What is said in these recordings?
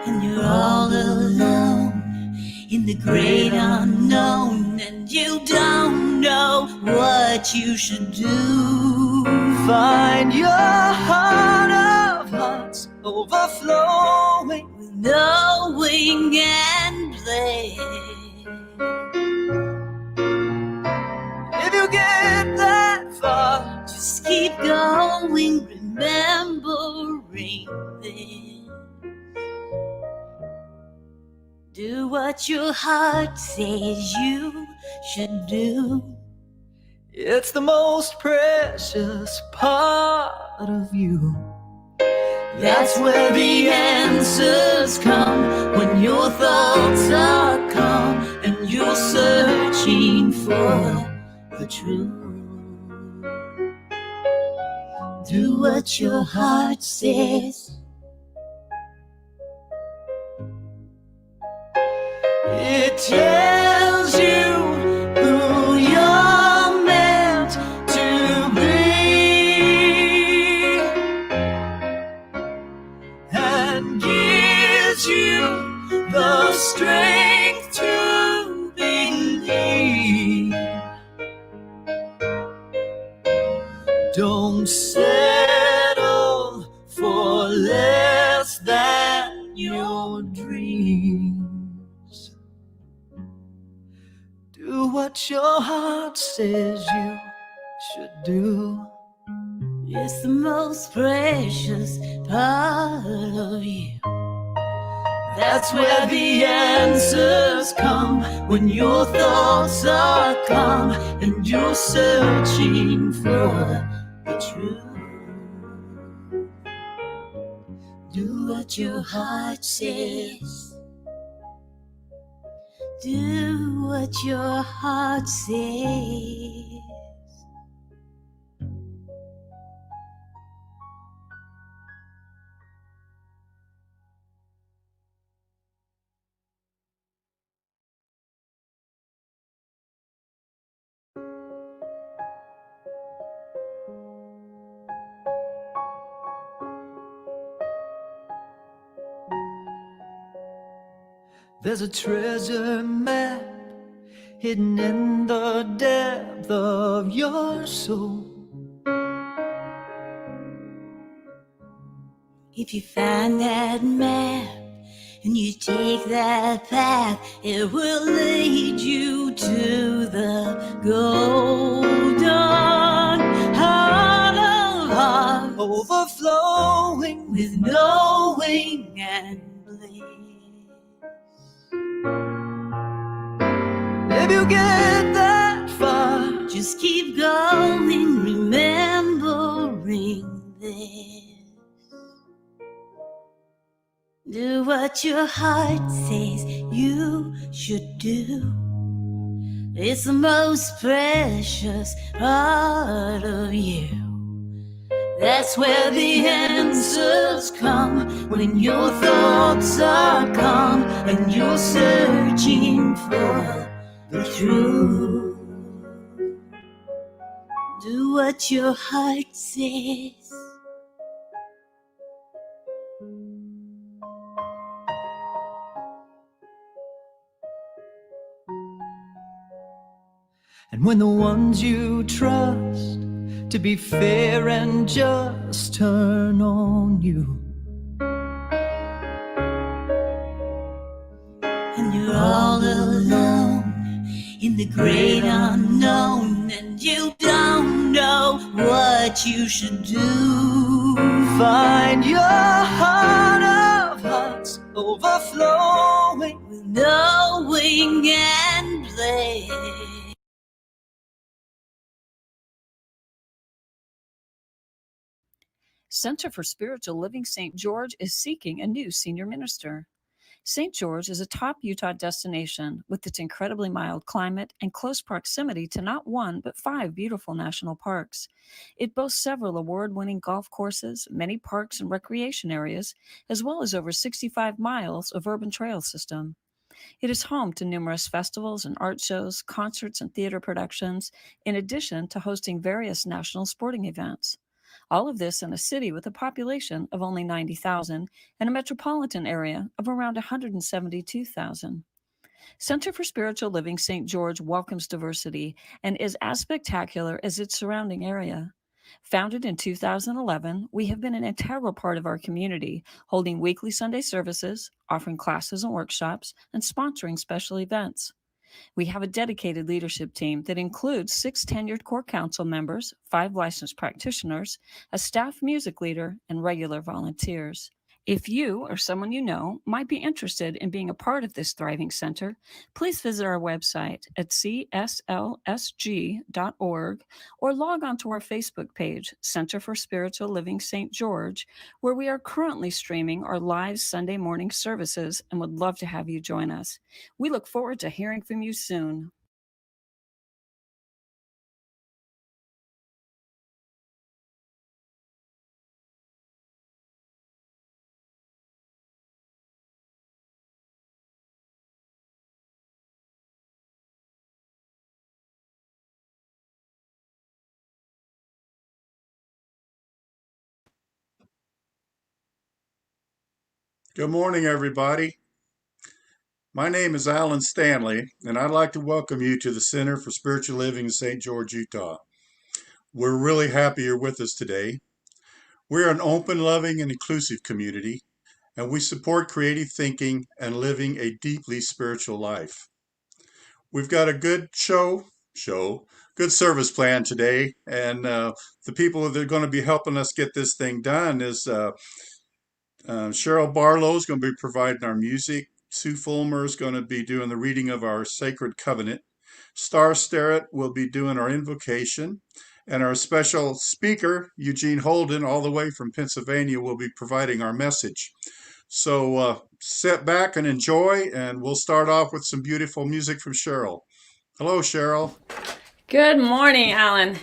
and you're all alone in the great unknown, and you don't know what you should do. Find your heart of hearts overflowing with knowing and play. If you get that far, just keep going, remembering this. Do what your heart says you should do. It's the most precious part of you. That's where the answers come, when your thoughts are calm and you're searching for the truth. Do what your heart says. It tells you who you're meant to be, and gives you the strength to believe. Don't settle for less than your dreams. Do what your heart says you should do. It's the most precious part of you. That's where the answers come, when your thoughts are calm and you're searching for the truth. Do what your heart says. Do what your heart says. There's a treasure map hidden in the depth of your soul. If you find that map and you take that path, it will lead you to the golden heart of hearts, overflowing with knowing and bliss. If you get that far, just keep going, remembering this. Do what your heart says you should do. It's the most precious part of you. That's where the answers come, when your thoughts are calm and you're searching for the truth. Do what your heart says. And when the ones you trust to be fair and just turn on you, and you're all alone in the great unknown, and you don't know what you should do. Find your heart of hearts overflowing with knowing and play. Center for Spiritual Living St. George is seeking a new senior minister. St. George is a top Utah destination with its incredibly mild climate and close proximity to not one but 5 beautiful national parks. It boasts several award-winning golf courses, many parks and recreation areas, as well as over 65 miles of urban trail system. It is home to numerous festivals and art shows, concerts and theater productions, in addition to hosting various national sporting events. All of this in a city with a population of only 90,000 and a metropolitan area of around 172,000. Center for Spiritual Living St. George welcomes diversity and is as spectacular as its surrounding area. Founded in 2011, we have been an integral part of our community, holding weekly Sunday services, offering classes and workshops, and sponsoring special events. We have a dedicated leadership team that includes 6 tenured core council members, 5 licensed practitioners, a staff music leader, and regular volunteers. If you or someone you know might be interested in being a part of this thriving center, please visit our website at CSLSG.org or log on to our Facebook page, Center for Spiritual Living St. George, where we are currently streaming our live Sunday morning services and would love to have you join us. We look forward to hearing from you soon. Good morning, everybody. My name is Alan Stanley, and I'd like to welcome you to the Center for Spiritual Living in St. George, Utah. We're really happy you're with us today. We're an open, loving, and inclusive community, and we support creative thinking and living a deeply spiritual life. We've got a good good service plan today, and the people that are going to be helping us get this thing done is Cheryl Barlow is going to be providing our music. Sue Fulmer is going to be doing the reading of our Sacred Covenant. Star Sterrett will be doing our invocation. And our special speaker, Eugene Holden, all the way from Pennsylvania, will be providing our message. So sit back and enjoy, and we'll start off with some beautiful music from Cheryl. Hello, Cheryl. Good morning, Alan.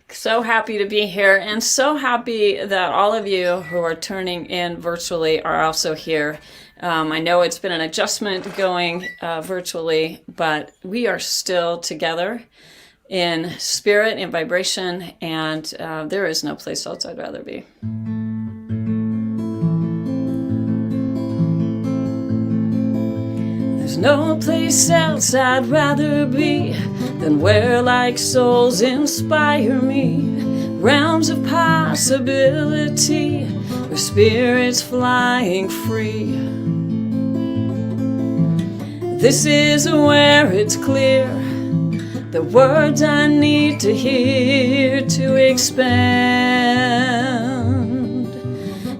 So happy to be here, and so happy that all of you who are turning in virtually are also here. I know it's been an adjustment going virtually, but we are still together in spirit and vibration, and there is no place else I'd rather be. There's no place else I'd rather be than where like souls inspire me, realms of possibility where spirits flying free. This is where it's clear the words I need to hear to expand.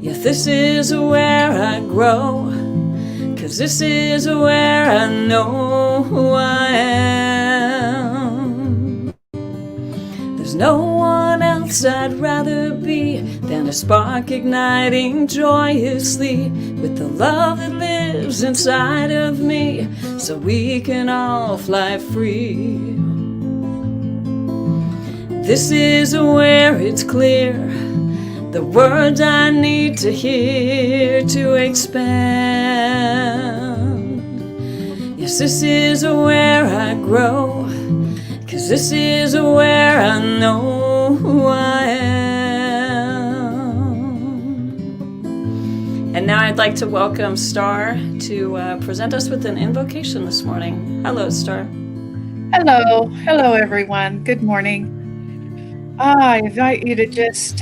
Yeah, this is where I grow, 'cause this is where I know who I am. There's no one else I'd rather be than a spark igniting joyously with the love that lives inside of me, so we can all fly free. This is where it's clear the words I need to hear to expand. Yes, this is where I grow, 'cause this is where I know who I am. And now I'd like to welcome Star to present us with an invocation this morning. Hello, Star. Hello everyone. Good morning. I invite you to just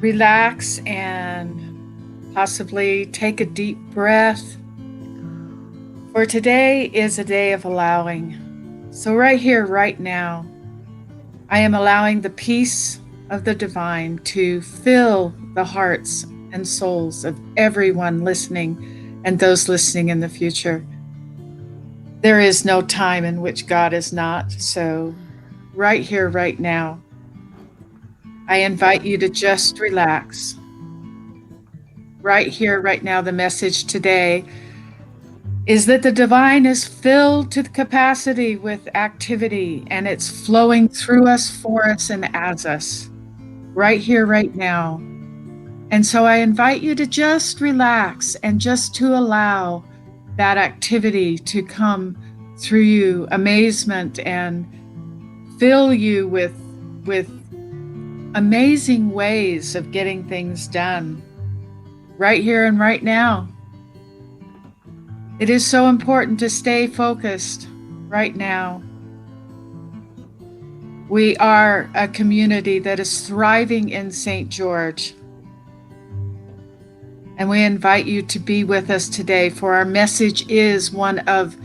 relax and possibly take a deep breath. For today is a day of allowing. So right here, right now, I am allowing the peace of the divine to fill the hearts and souls of everyone listening and those listening in the future. There is no time in which God is not. So right here, right now, I invite you to just relax. Right here, right now, the message today is that the divine is filled to the capacity with activity, and it's flowing through us, for us, and as us. Right here, right now. And so I invite you to just relax and just to allow that activity to come through you, amazement, and fill you with amazing ways of getting things done right here and right now. It is so important to stay focused right now. We are a community that is thriving in St. George. And we invite you to be with us today, for our message is one of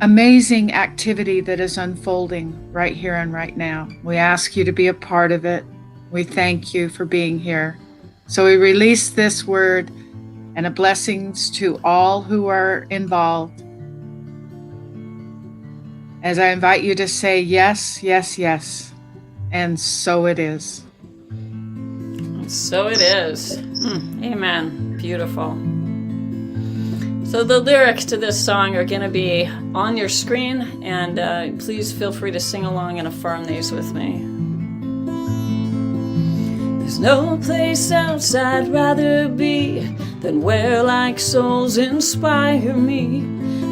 amazing activity that is unfolding right here and right now. We ask you to be a part of it. We thank you for being here. So we release this word and a blessings to all who are involved. As I invite you to say yes, yes, yes. And so it is. So it is. Amen. Beautiful. So the lyrics to this song are going to be on your screen, and please feel free to sing along and affirm these with me. There's no place else I'd rather be than where like souls inspire me.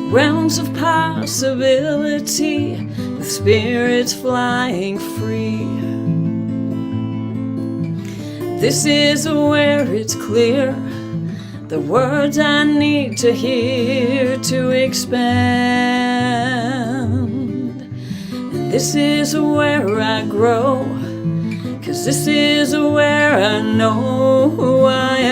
Realms of possibility with spirits flying free. This is where it's clear the words I need to hear to expand. And this is where I grow, 'cause this is where I know who I am.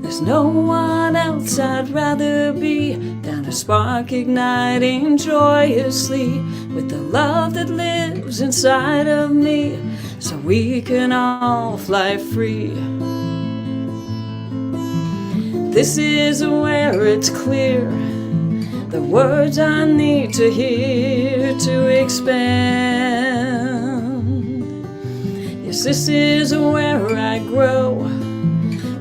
There's no one else I'd rather be than a spark igniting joyously with the love that lives inside of me, so we can all fly free. This is where it's clear the words I need to hear to expand. Yes, this is where I grow,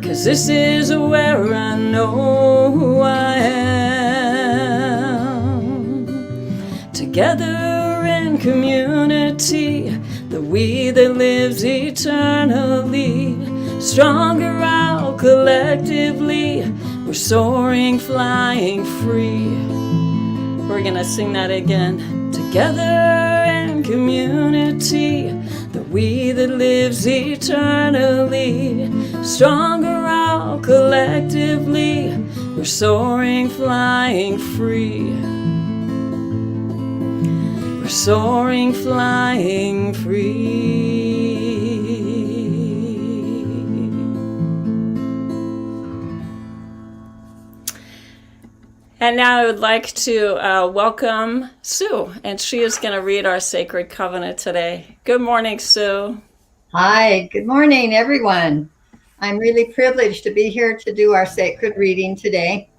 'cause this is where I know who I am. Together in community, the we that lives eternally, stronger out collectively, we're soaring, flying free. We're gonna sing that again. Together in community, the we that lives eternally, stronger out collectively, we're soaring, flying free. We're soaring, flying free. And now I would like to welcome Sue, and she is going to read our sacred covenant today. Good morning, Sue. Hi, good morning, everyone. I'm really privileged to be here to do our sacred reading today.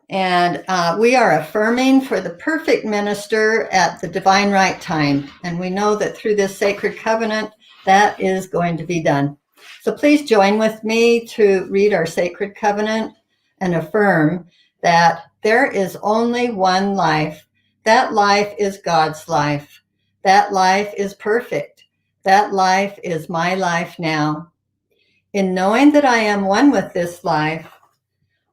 And we are affirming for the perfect minister at the divine right time. And we know that through this sacred covenant, that is going to be done. So please join with me to read our sacred covenant and affirm that there is only one life. That life is God's life. That life is perfect. That life is my life now. In knowing that I am one with this life,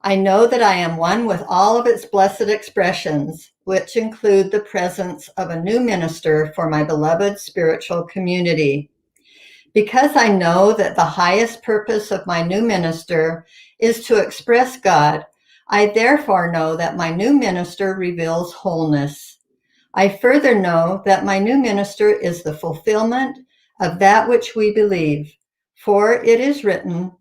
I know that I am one with all of its blessed expressions, which include the presence of a new minister for my beloved spiritual community. Because I know that the highest purpose of my new minister is to express God, I therefore know that my new minister reveals wholeness. I further know that my new minister is the fulfillment of that which we believe. For it is written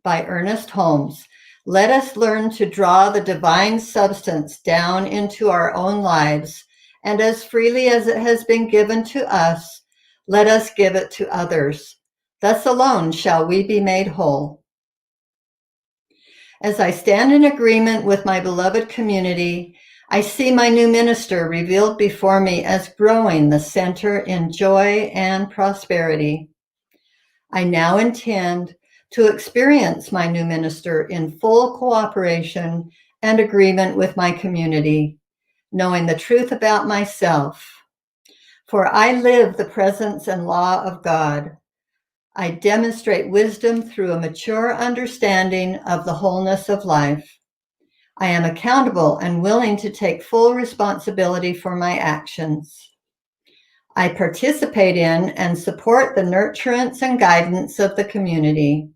by Ernest Holmes, "Let us learn to draw the divine substance down into our own lives, and as freely as it has been given to us, let us give it to others. Thus alone shall we be made whole." As I stand in agreement with my beloved community, I see my new minister revealed before me as growing the center in joy and prosperity. I now intend to experience my new minister in full cooperation and agreement with my community, knowing the truth about myself. For I live the presence and law of God. I demonstrate wisdom through a mature understanding of the wholeness of life. I am accountable and willing to take full responsibility for my actions. I participate in and support the nurturance and guidance of the community.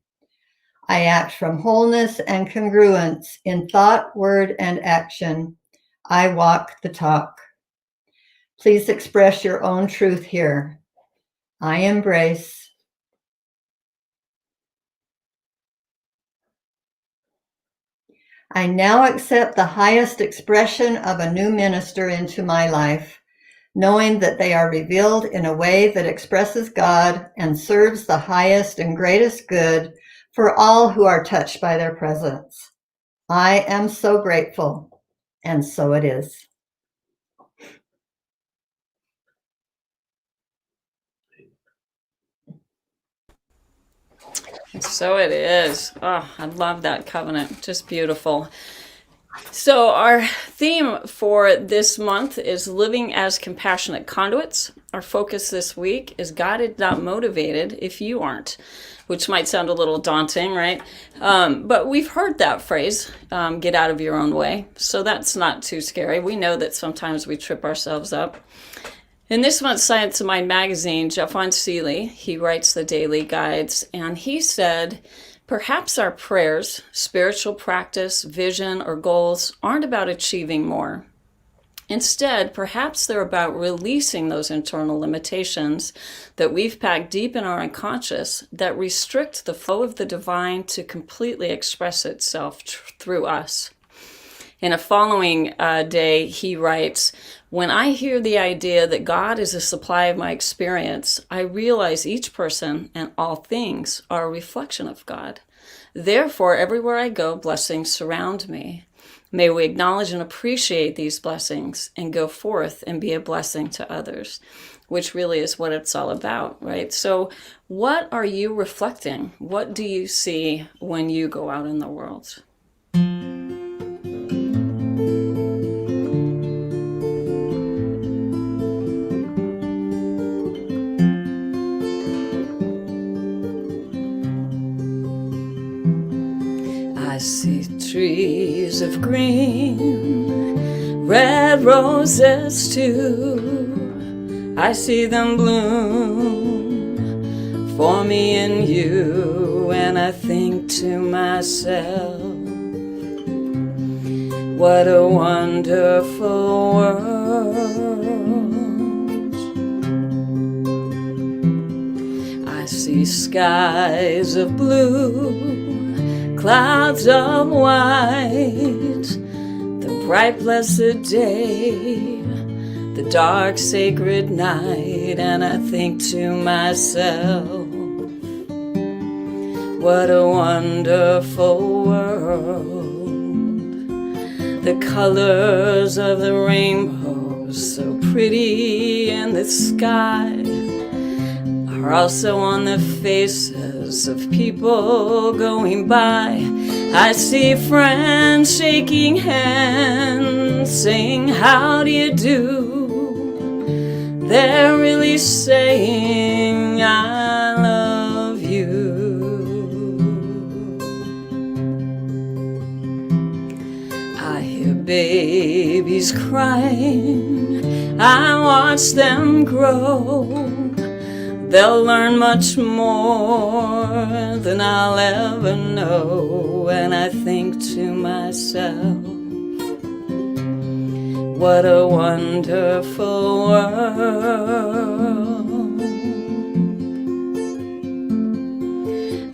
I act from wholeness and congruence in thought, word, and action. I walk the talk. Please express your own truth here. I embrace. I now accept the highest expression of a new minister into my life, knowing that they are revealed in a way that expresses God and serves the highest and greatest good for all who are touched by their presence. I am so grateful, and so it is. So it is. Oh, I love that covenant. Just beautiful. So our theme for this month is living as compassionate conduits. Our focus this week is guided, not motivated, if you aren't, which might sound a little daunting, right? But we've heard that phrase, get out of your own way. So that's not too scary. We know that sometimes we trip ourselves up. In this month's Science of Mind magazine, Jeff Seeley, he writes the daily guides, and he said, perhaps our prayers, spiritual practice, vision, or goals aren't about achieving more. Instead, perhaps they're about releasing those internal limitations that we've packed deep in our unconscious that restrict the flow of the divine to completely express itself through us. In a following day, he writes, when I hear the idea that God is a supply of my experience, I realize each person and all things are a reflection of God. Therefore, everywhere I go, blessings surround me. May we acknowledge and appreciate these blessings and go forth and be a blessing to others, which really is what it's all about, right? So what are you reflecting? What do you see when you go out in the world? I see trees of green, red roses too. I see them bloom for me and you, and I think to myself, what a wonderful world. I see skies of blue, clouds of white, the bright blessed day, the dark sacred night, and I think to myself, what a wonderful world. The colors of the rainbow, so pretty in the sky, are also on the faces of people going by. I see friends shaking hands, saying, how do you do? They're really saying, I love you. I hear babies crying, I watch them grow. They'll learn much more than I'll ever know, and I think to myself, what a wonderful world.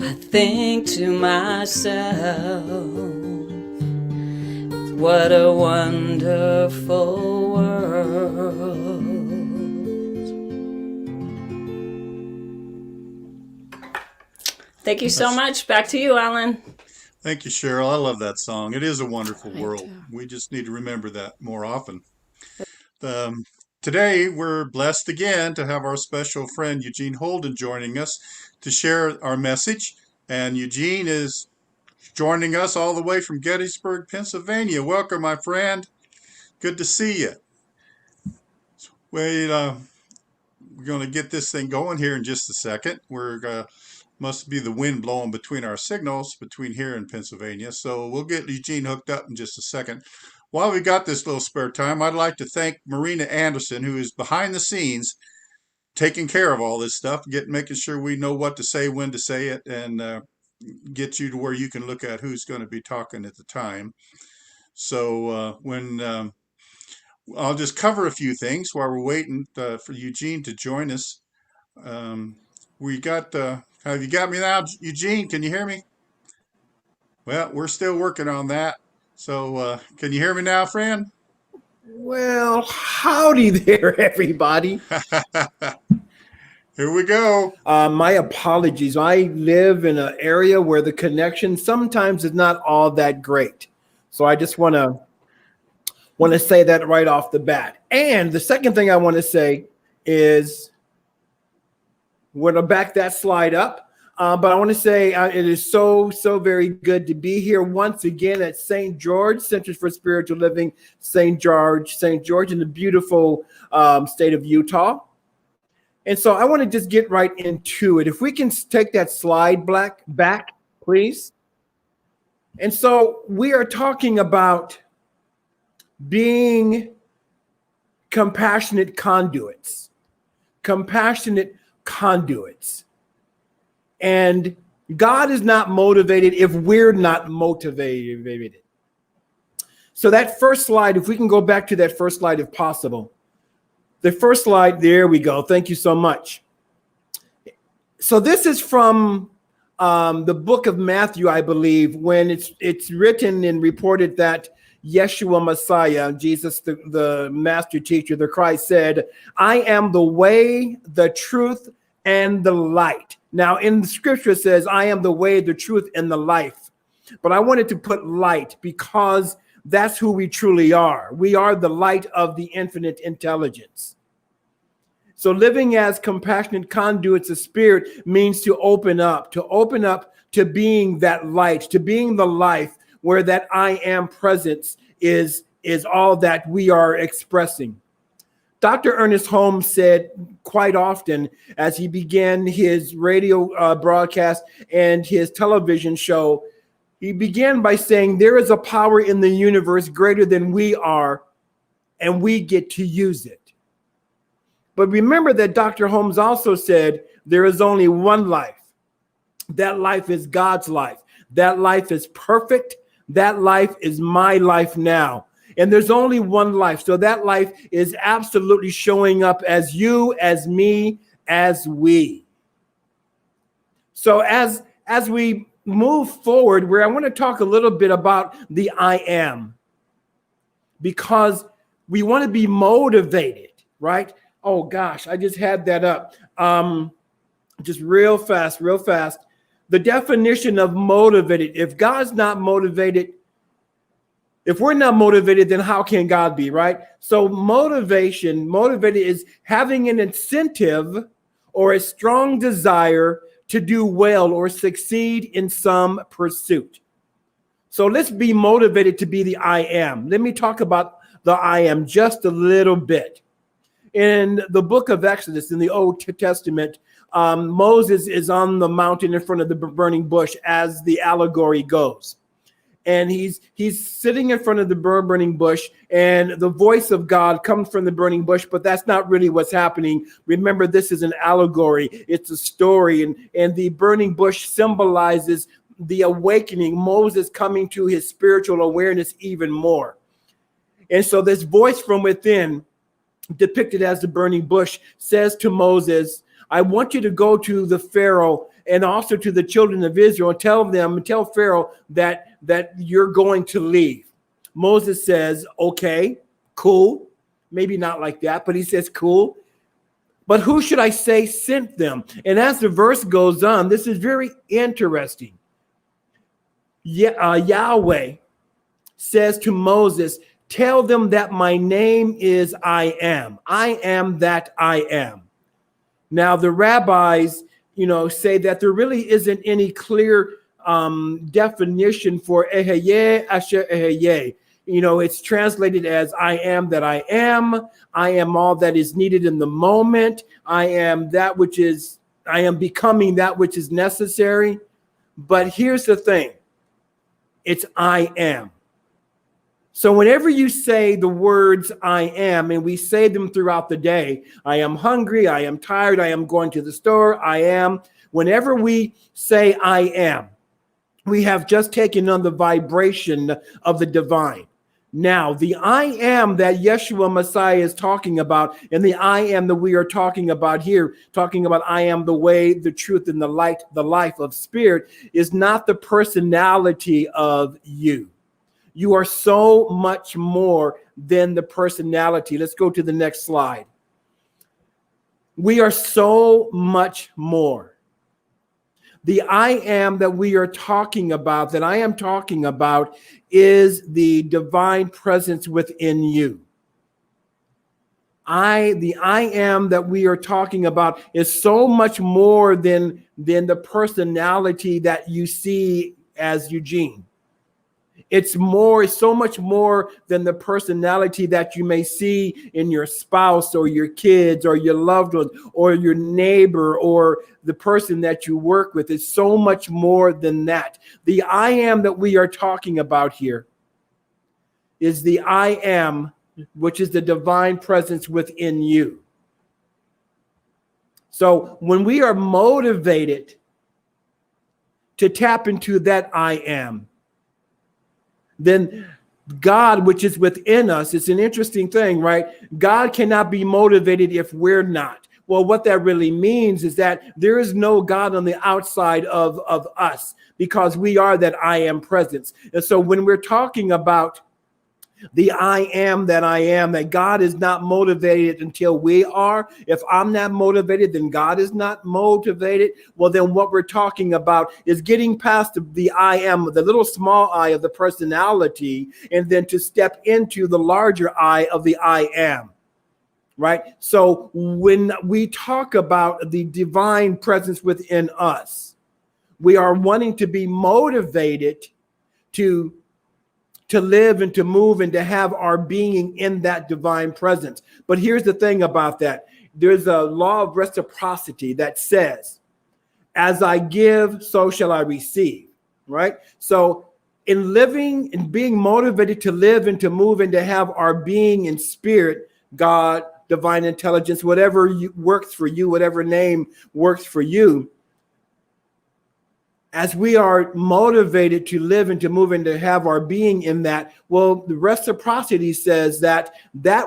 I think to myself, what a wonderful world. Thank you so much. Back to you, Alan. Thank you, Cheryl. I love that song. It is a wonderful world. We just need to remember that more often. Today, we're blessed again to have our special friend Eugene Holden joining us to share our message. And Eugene is joining us all the way from Gettysburg, Pennsylvania. Welcome, my friend. Good to see you. We're going to get this thing going here in just a second. We're Must be the wind blowing between our signals between here and Pennsylvania. So we'll get Eugene hooked up in just a second. While we got this little spare time, I'd like to thank Marina Anderson, who is behind the scenes taking care of all this stuff, making sure we know what to say, when to say it, and get you to where you can look at who's going to be talking at the time. So I'll just cover a few things while we're waiting for Eugene to join us. We got, have you got me now, Eugene? Can you hear me? Well, we're still working on that. So can you hear me now, friend? Well, howdy there, everybody. Here we go. My apologies. I live in an area where the connection sometimes is not all that great. So I just want to say that right off the bat. And the second thing I want to say is we're going to back that slide up. But I want to say it is so very good to be here once again at St. George, Centers for Spiritual Living, St. George in the beautiful state of Utah. And so I want to just get right into it. If we can take that slide back, please. And so we are talking about being compassionate conduits. And God is not motivated if we're not motivated. So that first slide, if we can go back to that first slide if possible. The first slide, there we go. Thank you so much. So this is from the book of Matthew, I believe, when it's written and reported that Yeshua Messiah, Jesus, the master teacher, the Christ, said, "I am the way, the truth, and the light." Now, in the scripture, it says, "I am the way, the truth, and the life." But I wanted to put light because that's who we truly are. We are the light of the infinite intelligence. So living as compassionate conduits of spirit means to open up to being that light, to being the life where that I am presence is all that we are expressing. Dr. Ernest Holmes said quite often as he began his radio broadcast and his television show, he began by saying, there is a power in the universe greater than we are, and we get to use it. But remember that Dr. Holmes also said, there is only one life. That life is God's life. That life is perfect. That life is my life now. And there's only one life. So that life is absolutely showing up as you, as me, as we. So as we move forward, where I want to talk a little bit about the I am, because we want to be motivated, right? Oh gosh, I just had that up. Just real fast. The definition of motivated, if God's not motivated, if we're not motivated, then how can God be, right? So motivated is having an incentive or a strong desire to do well or succeed in some pursuit. So let's be motivated to be the I am. Let me talk about the I am just a little bit. In the book of Exodus, in the Old Testament, Moses is on the mountain in front of the burning bush as the allegory goes. And he's sitting in front of the burning bush, and the voice of God comes from the burning bush, but that's not really what's happening. Remember, this is an allegory. It's a story, and the burning bush symbolizes the awakening, Moses coming to his spiritual awareness even more. And so this voice from within, depicted as the burning bush, says to Moses, I want you to go to the Pharaoh and also to the children of Israel and tell Pharaoh that you're going to leave. Moses says, okay, cool. Maybe not like that, but he says, cool. But who should I say sent them? And as the verse goes on, this is very interesting. Yahweh says to Moses, tell them that my name is I am. I am that I am. Now, the rabbis, say that there really isn't any clear definition for Eheye Asher Eheye. It's translated as I am that I am. I am all that is needed in the moment. I am that which is I am becoming that which is necessary. But here's the thing. It's I am. So whenever you say the words I am, and we say them throughout the day, I am hungry, I am tired, I am going to the store, I am. Whenever we say I am, we have just taken on the vibration of the divine. Now, the I am that Yeshua Messiah is talking about, and the I am that we are talking about here, talking about I am the way, the truth, and the light, the life of spirit, is not the personality of you. You are so much more than the personality. Let's go to the next slide. We are so much more. The I am that we are talking about, that I am talking about, is the divine presence within you. The I am that we are talking about is so much more than the personality that you see as Eugene. It's so much more than the personality that you may see in your spouse or your kids or your loved ones or your neighbor or the person that you work with. It's so much more than that. The I am that we are talking about here is the I am, which is the divine presence within you. So when we are motivated to tap into that I am, then God, which is within us, it's an interesting thing, right? God cannot be motivated if we're not. Well, what that really means is that there is no God on the outside of us because we are that I am presence. And so when we're talking about the I am, that God is not motivated until we are. If I'm not motivated, then God is not motivated. Well, then what we're talking about is getting past the I am, the little small I of the personality, and then to step into the larger I of the I am. Right? So when we talk about the divine presence within us, we are wanting to be motivated to live and to move and to have our being in that divine presence. But here's the thing about that. There's a law of reciprocity that says, as I give, so shall I receive, right? So in living and being motivated to live and to move and to have our being in spirit, God, divine intelligence, whatever works for you, whatever name works for you, as we are motivated to live and to move and to have our being in that, well, the reciprocity says that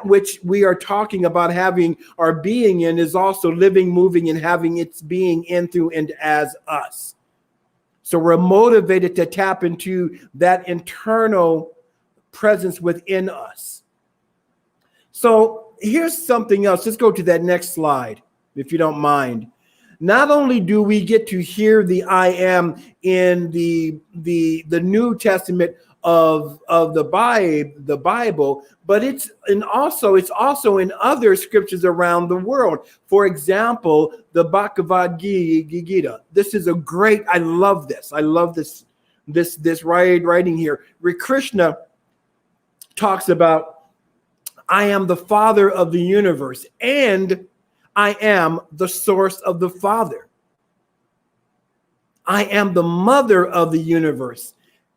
which we are talking about having our being in is also living, moving, and having its being in, through, and as us. So we're motivated to tap into that internal presence within us. So here's something else. Let's go to that next slide, if you don't mind. Not only do we get to hear the I am in the New Testament of the Bible, but it's also in other scriptures around the world. For example, the Bhagavad Gita. This is I love this. I love this writing here. Krishna talks about, I am the Father of the universe, and I am the source of the Father. I am the mother of the universe,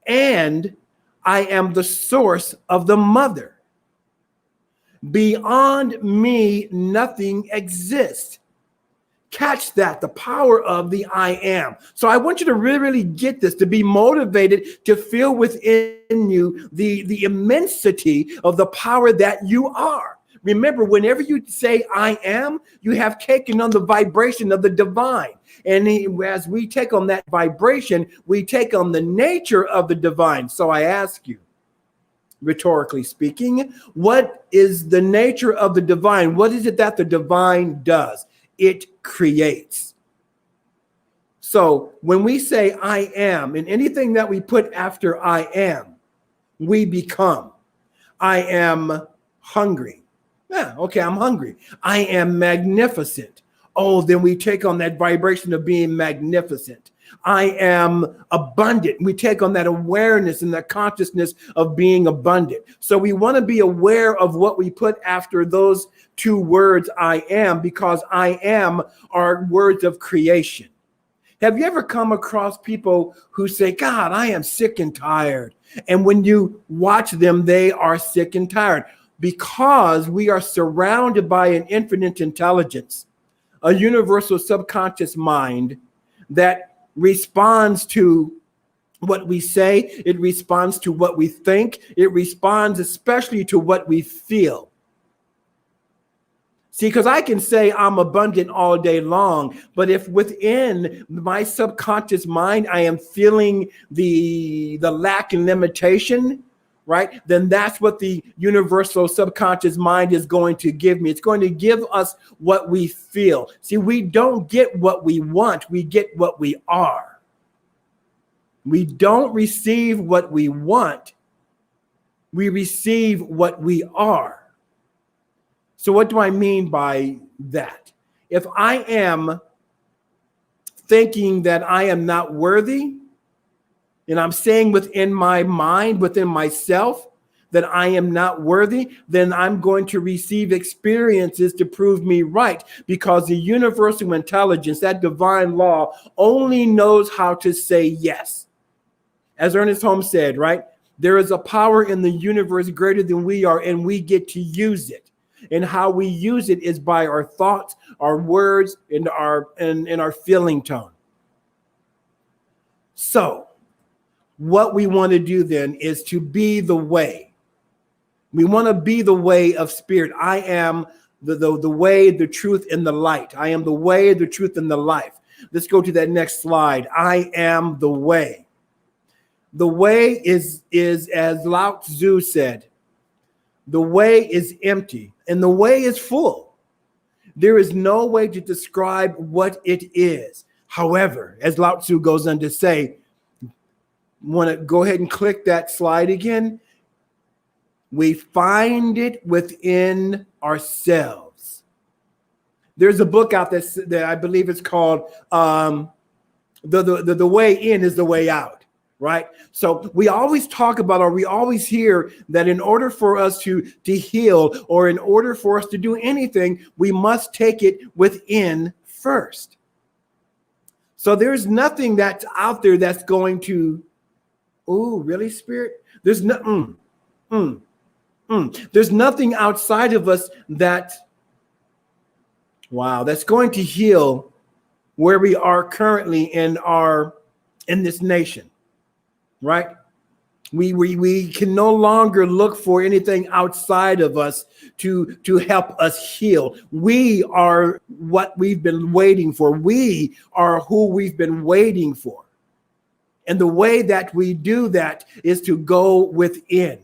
and I am the source of the mother. Beyond me, nothing exists. Catch that, the power of the I am. So I want you to really, really get this, to be motivated to feel within you the immensity of the power that you are. Remember, whenever you say I am, you have taken on the vibration of the divine. And as we take on that vibration, we take on the nature of the divine. So I ask you, rhetorically speaking, what is the nature of the divine? What is it that the divine does? It creates. So when we say I am, and anything that we put after I am, we become. I am hungry. Yeah, okay, I'm hungry. I am magnificent. Oh, then we take on that vibration of being magnificent. I am abundant. We take on that awareness and that consciousness of being abundant. So we want to be aware of what we put after those two words, I am, because I am are words of creation. Have you ever come across people who say, God, I am sick and tired? And when you watch them, they are sick and tired because we are surrounded by an infinite intelligence, a universal subconscious mind that responds to what we say. It responds to what we think. It responds especially to what we feel. See, because I can say I'm abundant all day long, but if within my subconscious mind I am feeling the lack and limitation, right, then that's what the universal subconscious mind is going to give me. It's going to give us what we feel. See, we don't get what we want, we get what we are. We don't receive what we want, we receive what we are. So what do I mean by that? If I am thinking that I am not worthy, and I'm saying within my mind, within myself, that I am not worthy, then I'm going to receive experiences to prove me right, because the universal intelligence, that divine law, only knows how to say yes. As Ernest Holmes said, right? There is a power in the universe greater than we are, and we get to use it. And how we use it is by our thoughts, our words, and our feeling tone. So what we want to do then is to be the way. We want to be the way of spirit. I am the way, the truth, and the light. I am the way, the truth, and the life. Let's go to that next slide. I am the way. The way is as Lao Tzu said, the way is empty and the way is full. There is no way to describe what it is. However, as Lao Tzu goes on to say, want to go ahead and click that slide again. We find it within ourselves. There's a book out there that I believe it's called The Way In is the Way Out. Right? So we always talk about, or we always hear that in order for us to heal, or in order for us to do anything, we must take it within first. So there's nothing that's out there that's going to, oh, really, Spirit? There's There's nothing outside of us that, wow, that's going to heal where we are currently in this nation. Right? We can no longer look for anything outside of us to help us heal. We are what we've been waiting for. We are who we've been waiting for. And the way that we do that is to go within.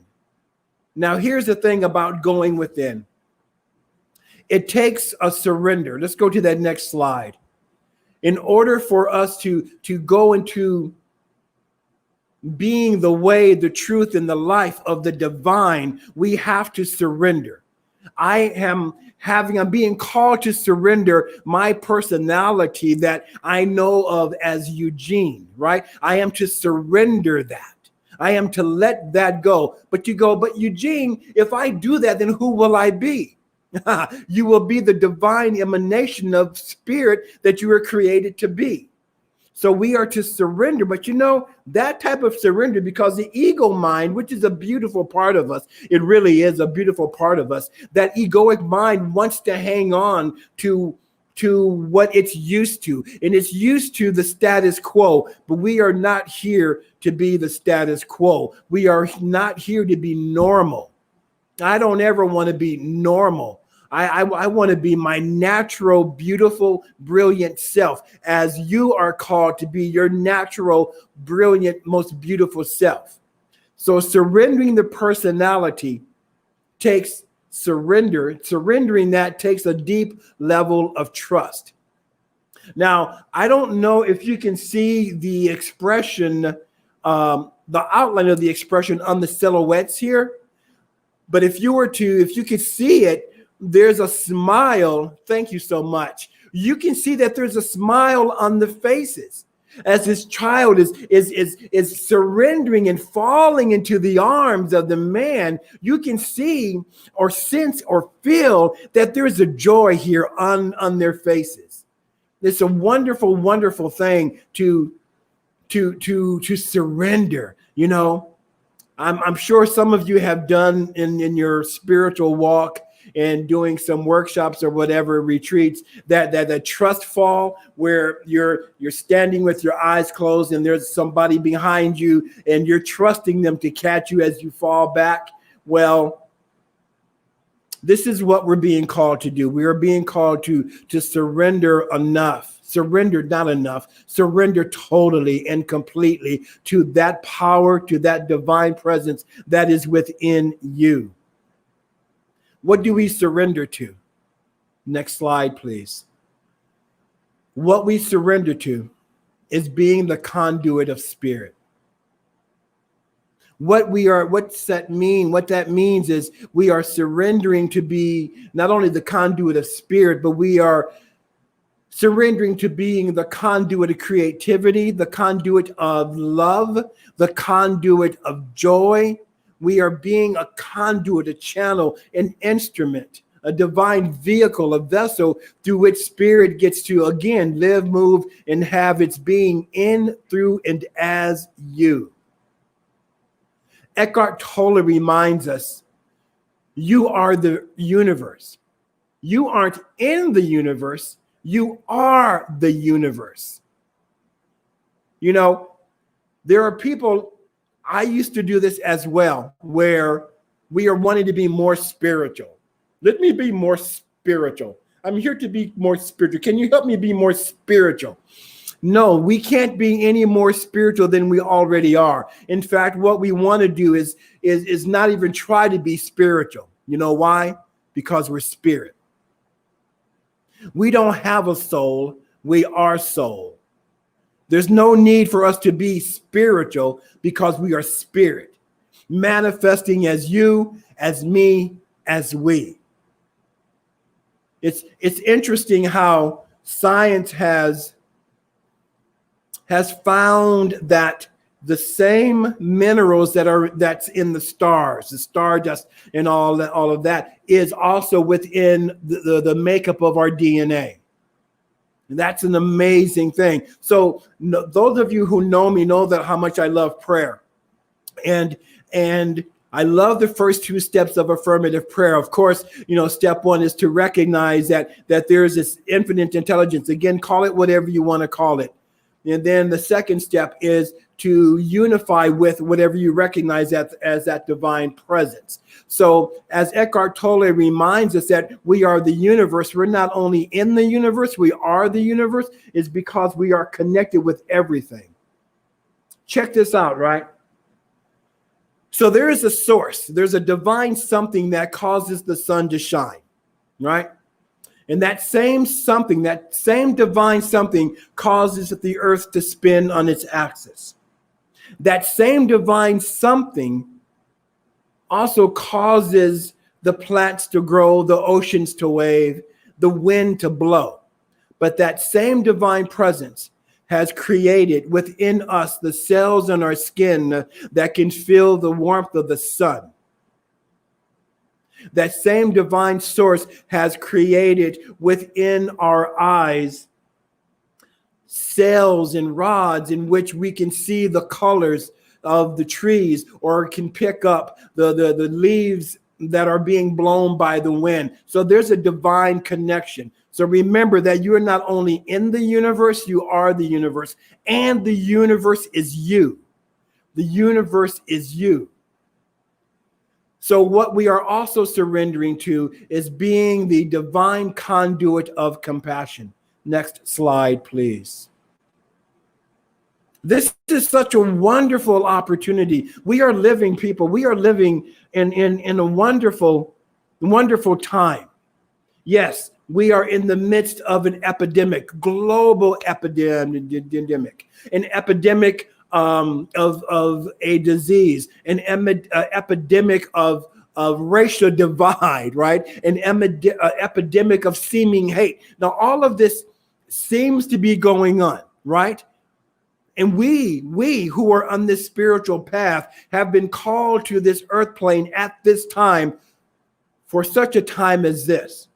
Now, here's the thing about going within. It takes a surrender. Let's go to that next slide. In order for us to go into being the way, the truth, and the life of the divine, we have to surrender. I'm being called to surrender my personality that I know of as Eugene, right? I am to surrender that. I am to let that go. But you go, but Eugene, if I do that, then who will I be? You will be the divine emanation of spirit that you were created to be. So we are to surrender, but that type of surrender, because the ego mind, which is a beautiful part of us, it really is a beautiful part of us, that egoic mind wants to hang on to what it's used to, and it's used to the status quo, but we are not here to be the status quo. We are not here to be normal. I don't ever want to be normal. I want to be my natural, beautiful, brilliant self, as you are called to be your natural, brilliant, most beautiful self. So surrendering the personality takes surrender. Surrendering that takes a deep level of trust. Now, I don't know if you can see the expression, the outline of the expression on the silhouettes here, but if you could see it, there's a smile. Thank you so much. You can see that there's a smile on the faces. As this child is surrendering and falling into the arms of the man, you can see or sense or feel that there's a joy here on their faces. It's a wonderful, wonderful thing to surrender. You know, I'm sure some of you have done in your spiritual walk and doing some workshops or whatever retreats that trust fall, where you're standing with your eyes closed and there's somebody behind you and you're trusting them to catch you as you fall back. Well, this is what we're being called to do. We are being called to surrender enough. Surrender, not enough. Surrender totally and completely to that power, to that divine presence that is within you. What do we surrender to? Next slide, please. What we surrender to is being the conduit of spirit. What's that mean? What that means is we are surrendering to be not only the conduit of spirit, but we are surrendering to being the conduit of creativity, the conduit of love, the conduit of joy. We are being a conduit, a channel, an instrument, a divine vehicle, a vessel through which spirit gets to, again, live, move, and have its being in, through, and as you. Eckhart Tolle reminds us, you are the universe. You aren't in the universe. You are the universe. You know, there are people, I used to do this as well, where we are wanting to be more spiritual. Let me be more spiritual. I'm here to be more spiritual. Can you help me be more spiritual? No, we can't be any more spiritual than we already are. In fact, what we want to do is not even try to be spiritual. You know why? Because we're spirit. We don't have a soul. We are soul. There's no need for us to be spiritual because we are spirit, manifesting as you, as me, as we. It's interesting how science has found that the same minerals that's in the stars, the stardust and all of that is also within the makeup of our DNA. And that's an amazing thing. So those of you who know me know that how much I love prayer. And I love the first two steps of affirmative prayer. Of course, you know, step one is to recognize that there's this infinite intelligence. Again, call it whatever you want to call it. And then the second step is to unify with whatever you recognize as that divine presence. So as Eckhart Tolle reminds us that we are the universe, we're not only in the universe, we are the universe, is because we are connected with everything. Check this out, right? So there is a source, there's a divine something that causes the sun to shine, right? And that same something, that same divine something causes the earth to spin on its axis. That same divine something also causes the plants to grow, the oceans to wave, the wind to blow. But that same divine presence has created within us the cells in our skin that can feel the warmth of the sun. That same divine source has created within our eyes cells and rods in which we can see the colors of the trees or can pick up the leaves that are being blown by the wind. So there's a divine connection. So remember that you are not only in the universe, you are the universe, and the universe is you. The universe is you. So what we are also surrendering to is being the divine conduit of compassion. Next slide, please. This is such a wonderful opportunity. We are living people. We are living in a wonderful, wonderful time. Yes, we are in the midst of an epidemic, global epidemic, an epidemic of a disease, an epidemic of racial divide, right? An epidemic of seeming hate. Now, all of this seems to be going on, right? And we who are on this spiritual path have been called to this earth plane at this time for such a time as this.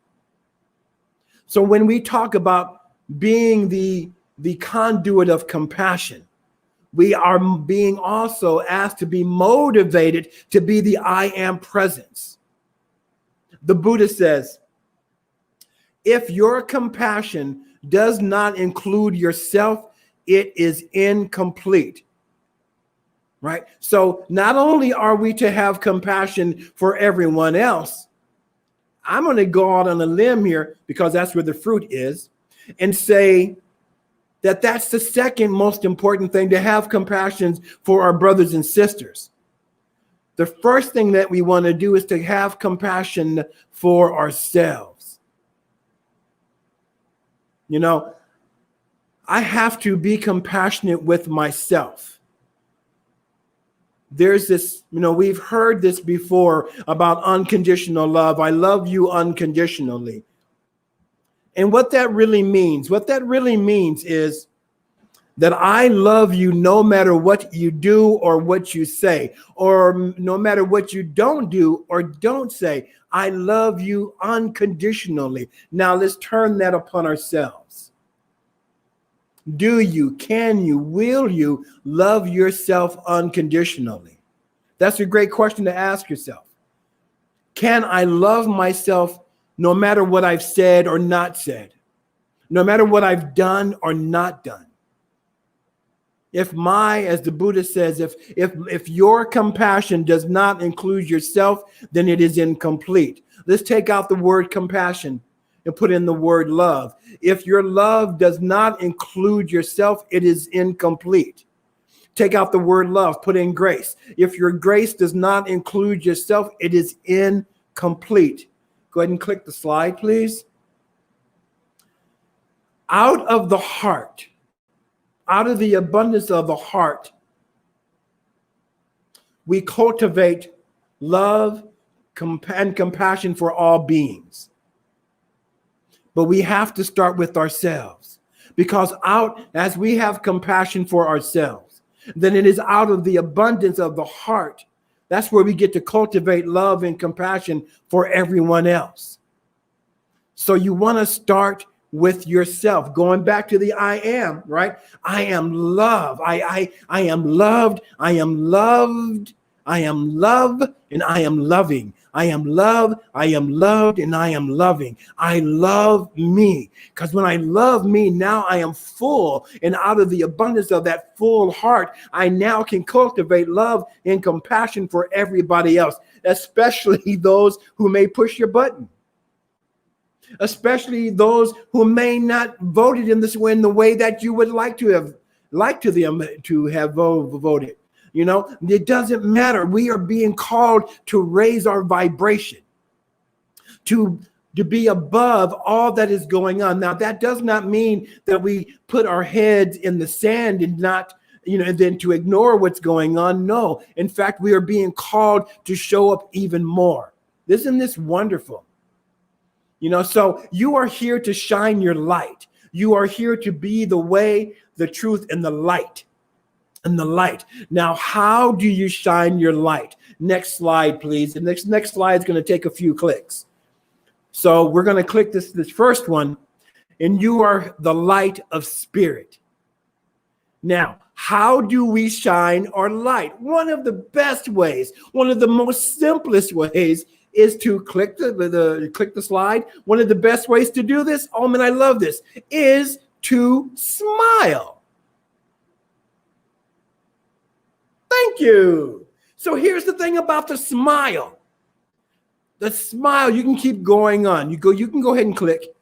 So when we talk about being the conduit of compassion, we are being also asked to be motivated to be the I am presence. The Buddha says, if your compassion does not include yourself, it is incomplete. Right? So not only are we to have compassion for everyone else, I'm going to go out on a limb here because that's where the fruit is, and say that that's the second most important thing, to have compassion for our brothers and sisters. The first thing that we want to do is to have compassion for ourselves. You know, I have to be compassionate with myself. There's this, you know, we've heard this before about unconditional love. I love you unconditionally. And what that really means is that I love you no matter what you do or what you say, or no matter what you don't do or don't say. I love you unconditionally. Now let's turn that upon ourselves. Do you, can you, will you love yourself unconditionally? That's a great question to ask yourself. Can I love myself no matter what I've said or not said? No matter what I've done or not done? As the Buddha says, if your compassion does not include yourself, then it is incomplete. Let's take out the word compassion and put in the word love. If your love does not include yourself, it is incomplete. Take out the word love, put in grace. If your grace does not include yourself, it is incomplete. Go ahead and click the slide, please. Out of the heart, out of the abundance of the heart, we cultivate love and compassion for all beings. But we have to start with ourselves, because as we have compassion for ourselves, then it is out of the abundance of the heart. That's where we get to cultivate love and compassion for everyone else. So you want to start with yourself, going back to the I am, right? I am love. I am loved. I am loved. I am love, and I am loving. I am love, I am loved, and I am loving. I love me, because when I love me, now I am full, and out of the abundance of that full heart, I now can cultivate love and compassion for everybody else, especially those who may push your button, especially those who may not voted in the way that you would like to have voted. You know, it doesn't matter. We are being called to raise our vibration, to be above all that is going on. Now, that does not mean that we put our heads in the sand and not, and then to ignore what's going on. No, in fact, we are being called to show up even more. Isn't this wonderful? So you are here to shine your light. You are here to be the way, the truth, and the light. Now, how do you shine your light? Next slide, please. The next slide is going to take a few clicks. So we're going to click this first one, and you are the light of spirit. Now, how do we shine our light? One of the best ways, one of the most simplest ways, is to click the slide. One of the best ways to do this, oh man, I love this, is to smile. Thank you. So here's the thing about the smile. The smile, you can keep going on. You can go ahead and click.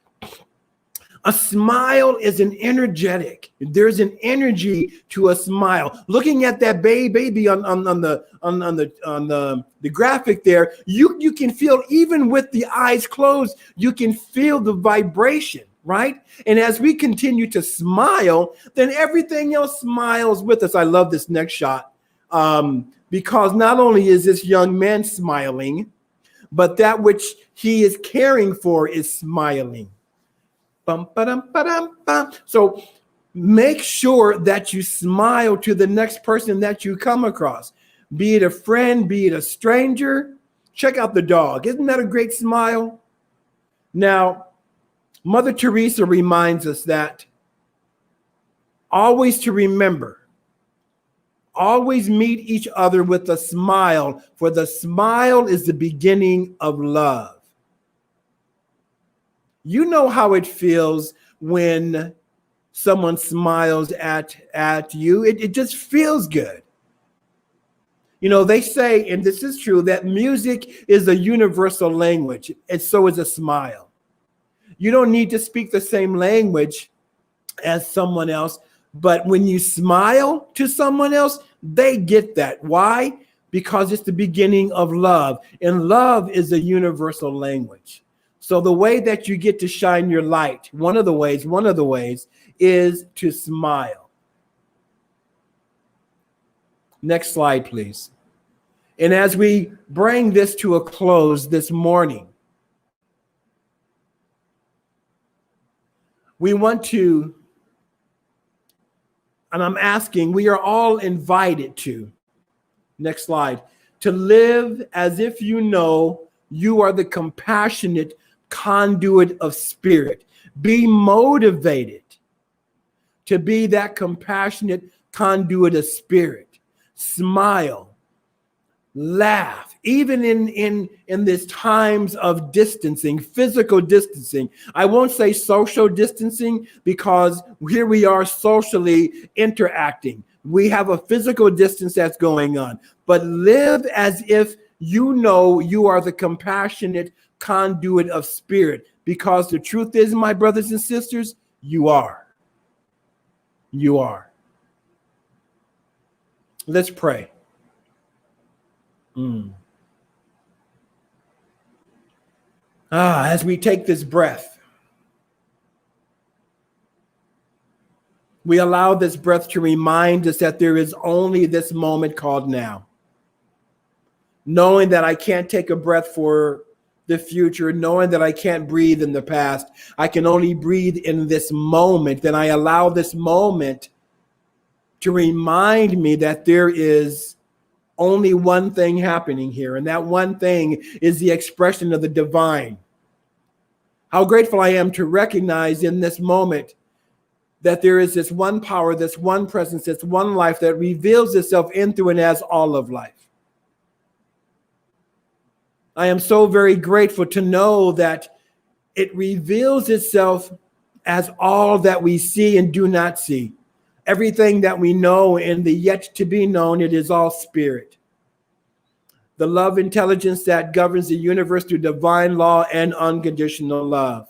A smile is an energetic. There's an energy to a smile. Looking at that baby on the graphic there, you can feel, even with the eyes closed, you can feel the vibration, right? And as we continue to smile, then everything else smiles with us. I love this next shot. Because not only is this young man smiling, but that which he is caring for is smiling. Bum, ba-dum, ba-dum, bum. So Make sure that you smile to the next person that you come across, be it a friend, be it a stranger. Check out the dog. Isn't that a great smile? Now, Mother Teresa reminds us that always to remember, always meet each other with a smile, for the smile is the beginning of love. You know how it feels when someone smiles at you. It just feels good. You know, they say, and this is true, that music is a universal language, and so is a smile. You don't need to speak the same language as someone else, but when you smile to someone else, they get that. Why? Because it's the beginning of love, and love is a universal language. So the way that you get to shine your light, one of the ways is to smile. Next slide, please. And as we bring this to a close this morning, we want to, and I'm asking, we are all invited to, next slide, to live as if you know you are the compassionate conduit of spirit. Be motivated to be that compassionate conduit of spirit. Smile, laugh, even in this times of distancing, physical distancing. I won't say social distancing, because here we are socially interacting. We have a physical distance that's going on, but live as if you know you are the compassionate conduit of spirit, because the truth is, my brothers and sisters, you are. You are. Let's pray. As we take this breath, we allow this breath to remind us that there is only this moment called now. Knowing that I can't take a breath for the future, knowing that I can't breathe in the past, I can only breathe in this moment. Then I allow this moment to remind me that there is only one thing happening here, and that one thing is the expression of the divine. How grateful I am to recognize in this moment that there is this one power, this one presence, this one life that reveals itself in, through, and as all of life. I am so very grateful to know that it reveals itself as all that we see and do not see. Everything that we know and the yet to be known, it is all spirit. The love intelligence that governs the universe through divine law and unconditional love.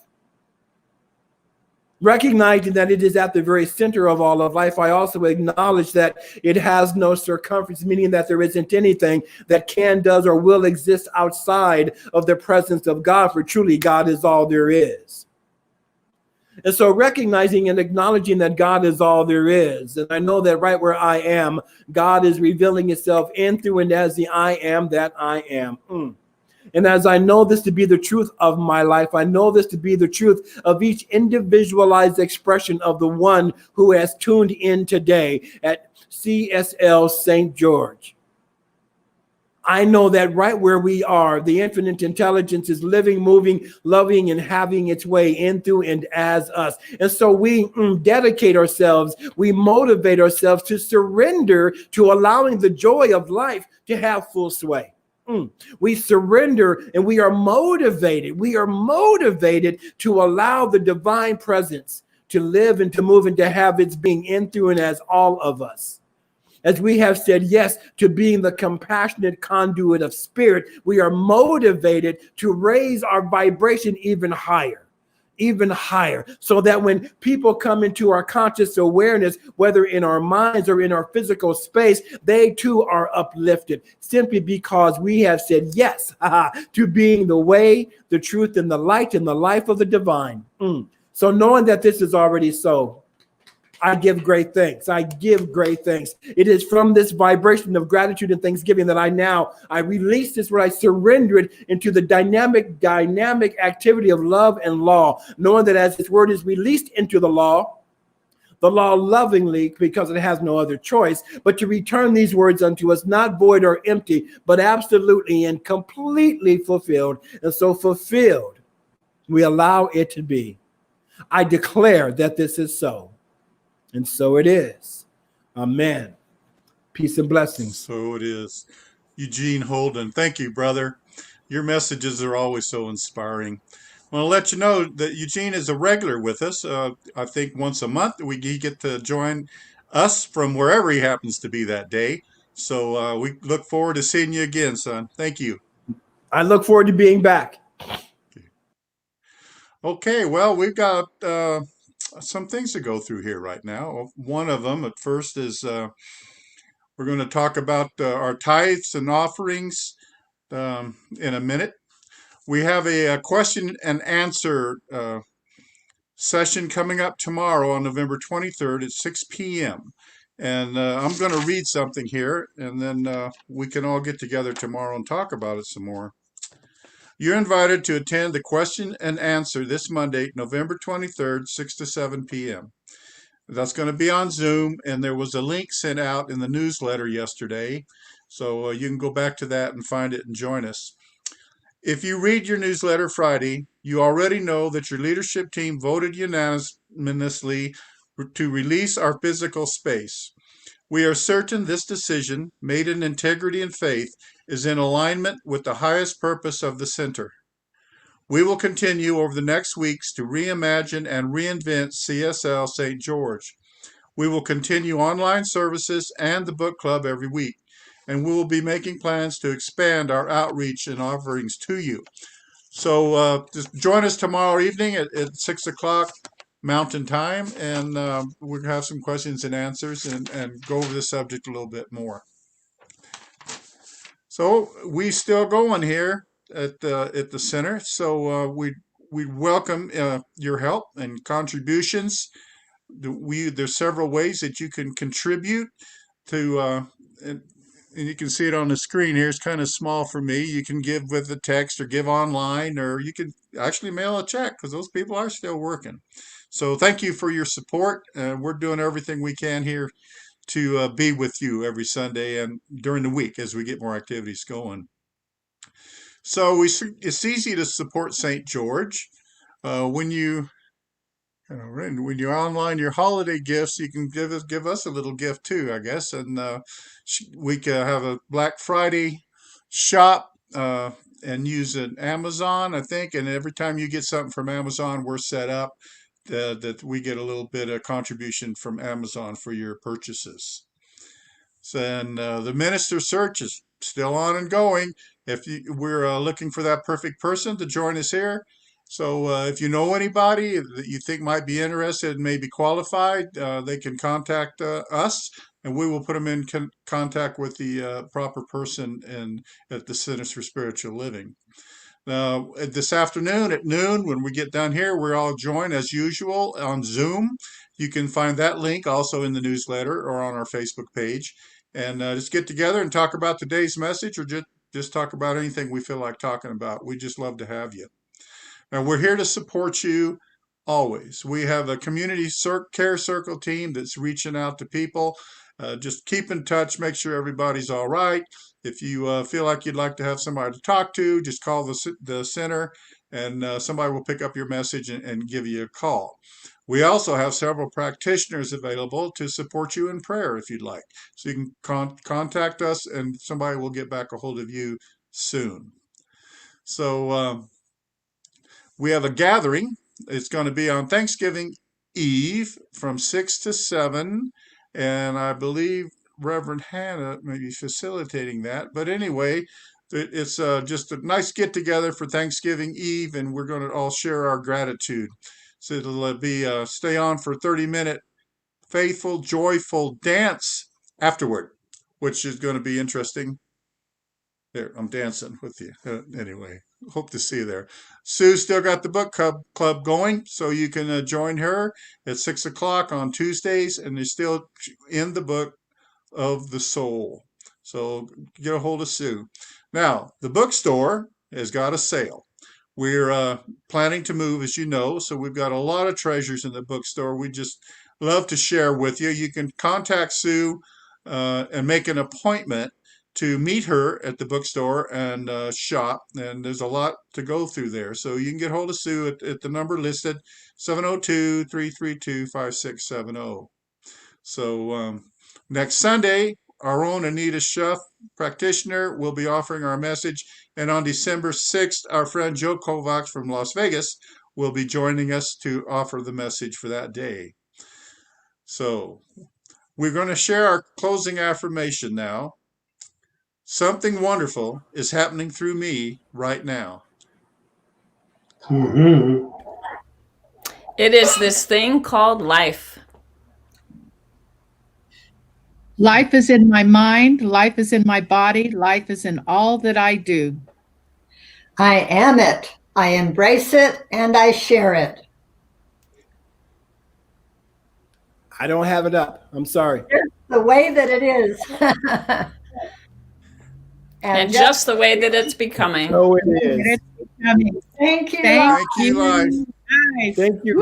Recognizing that it is at the very center of all of life, I also acknowledge that it has no circumference, meaning that there isn't anything that can, does, or will exist outside of the presence of God, for truly God is all there is. And so recognizing and acknowledging that God is all there is, and I know that right where I am, God is revealing itself in, through, and as the I am that I am. And as I know this to be the truth of my life, I know this to be the truth of each individualized expression of the one who has tuned in today at CSL St. George. I know that right where we are, the infinite intelligence is living, moving, loving, and having its way in, through, and as us. And so we dedicate ourselves, we motivate ourselves to surrender to allowing the joy of life to have full sway. We surrender and we are motivated. We are motivated to allow the divine presence to live and to move and to have its being in, through, and as all of us. As we have said yes to being the compassionate conduit of spirit, we are motivated to raise our vibration even higher, so that when people come into our conscious awareness, whether in our minds or in our physical space, they too are uplifted, simply because we have said yes to being the way, the truth, and the light, and the life of the divine. So knowing that this is already so, I give great thanks. I give great thanks. It is from this vibration of gratitude and thanksgiving that I release this, where I surrender it into the dynamic activity of love and law, knowing that as this word is released into the law the law lovingly because it has no other choice, but to return these words unto us, not void or empty, but absolutely and completely fulfilled. And so fulfilled, we allow it to be. I declare that this is so. And so it is. Amen. Peace and blessings. So it is. Eugene Holden, thank you, brother. Your messages are always so inspiring. I want to let you know that Eugene is a regular with us. I think once a month he get to join us from wherever he happens to be that day. So we look forward to seeing you again, son. Thank you. I look forward to being back. Okay, well, we've got some things to go through here right now. One of them at first is we're going to talk about our tithes and offerings in a minute. We have a question and answer session coming up tomorrow on November 23rd at 6 p.m. And I'm going to read something here, and then we can all get together tomorrow and talk about it some more. You're invited to attend the question and answer this Monday, November 23rd, 6 to 7 p.m. That's going to be on Zoom, and there was a link sent out in the newsletter yesterday. So you can go back to that and find it and join us. If you read your newsletter Friday, you already know that your leadership team voted unanimously to release our physical space. We are certain this decision, made in integrity and faith, is in alignment with the highest purpose of the center. We will continue over the next weeks to reimagine and reinvent CSL St. George. We will continue online services and the book club every week, and we will be making plans to expand our outreach and offerings to you. So just join us tomorrow evening at 6 o'clock Mountain Time, and we'll have some questions and answers and go over the subject a little bit more. So we still going here at the center. So we welcome your help and contributions. There's several ways that you can contribute to, and you can see it on the screen here. It's kind of small for me. You can give with the text or give online, or you can actually mail a check because those people are still working. So thank you for your support. We're doing everything we can here to be with you every Sunday and during the week as we get more activities going. So it's easy to support St. George. When you're online your holiday gifts, you can give us a little gift too, I guess. And we can have a Black Friday shop and use an Amazon, I think. And every time you get something from Amazon, we're set up that we get a little bit of contribution from Amazon for your purchases. So, and the minister search is still on and going. We're looking for that perfect person to join us here. So if you know anybody that you think might be interested and may be qualified, they can contact us, and we will put them in contact with the proper person at the Centers for Spiritual Living. This afternoon at noon, when we get done here, we're all joined as usual on Zoom. You can find that link also in the newsletter or on our Facebook page. And just get together and talk about today's message, or just talk about anything we feel like talking about. We just love to have you. Now, we're here to support you always. We have a community care circle team that's reaching out to people. Just keep in touch, make sure everybody's all right. If you feel like you'd like to have somebody to talk to, just call the center, and somebody will pick up your message and give you a call. We also have several practitioners available to support you in prayer if you'd like. So you can contact us, and somebody will get back a hold of you soon. So we have a gathering. It's going to be on Thanksgiving Eve from 6 to 7, and I believe Reverend Hannah may be facilitating that. But anyway, it's just a nice get-together for Thanksgiving Eve, and we're going to all share our gratitude. So it'll be stay on for 30-minute faithful, joyful dance afterward, which is going to be interesting. There, I'm dancing with you. Anyway, hope to see you there. Sue's still got the book club going, so you can join her at 6 o'clock on Tuesdays, and they're still in the book of the soul. So get a hold of Sue. Now, the bookstore has got a sale. We're planning to move, as you know, so we've got a lot of treasures in the bookstore. We just love to share with you. You can contact Sue and make an appointment to meet her at the bookstore and shop. And there's a lot to go through there. So you can get hold of Sue at the number listed, 702-332-5670. So next Sunday, our own Anita Schuff, practitioner, will be offering our message. And on December 6th, our friend Joe Kovacs from Las Vegas will be joining us to offer the message for that day. So we're going to share our closing affirmation now. Something wonderful is happening through me right now. Mm-hmm. It is this thing called life. Life is in my mind, life is in my body, life is in all that I do. I am it. I embrace it and I share it. I don't have it up. I'm sorry. The way that it is. And just the way that it's becoming. So it is. Thank you. Thank you, Life. Nice. Thank you.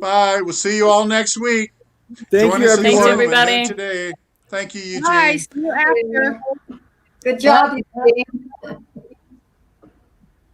Bye. We'll see you all next week. Thank Join you, us in Thanks, the everyone. room at everybody. noon today. Thank you, Eugene. Bye. See you after. Good job, Eugene.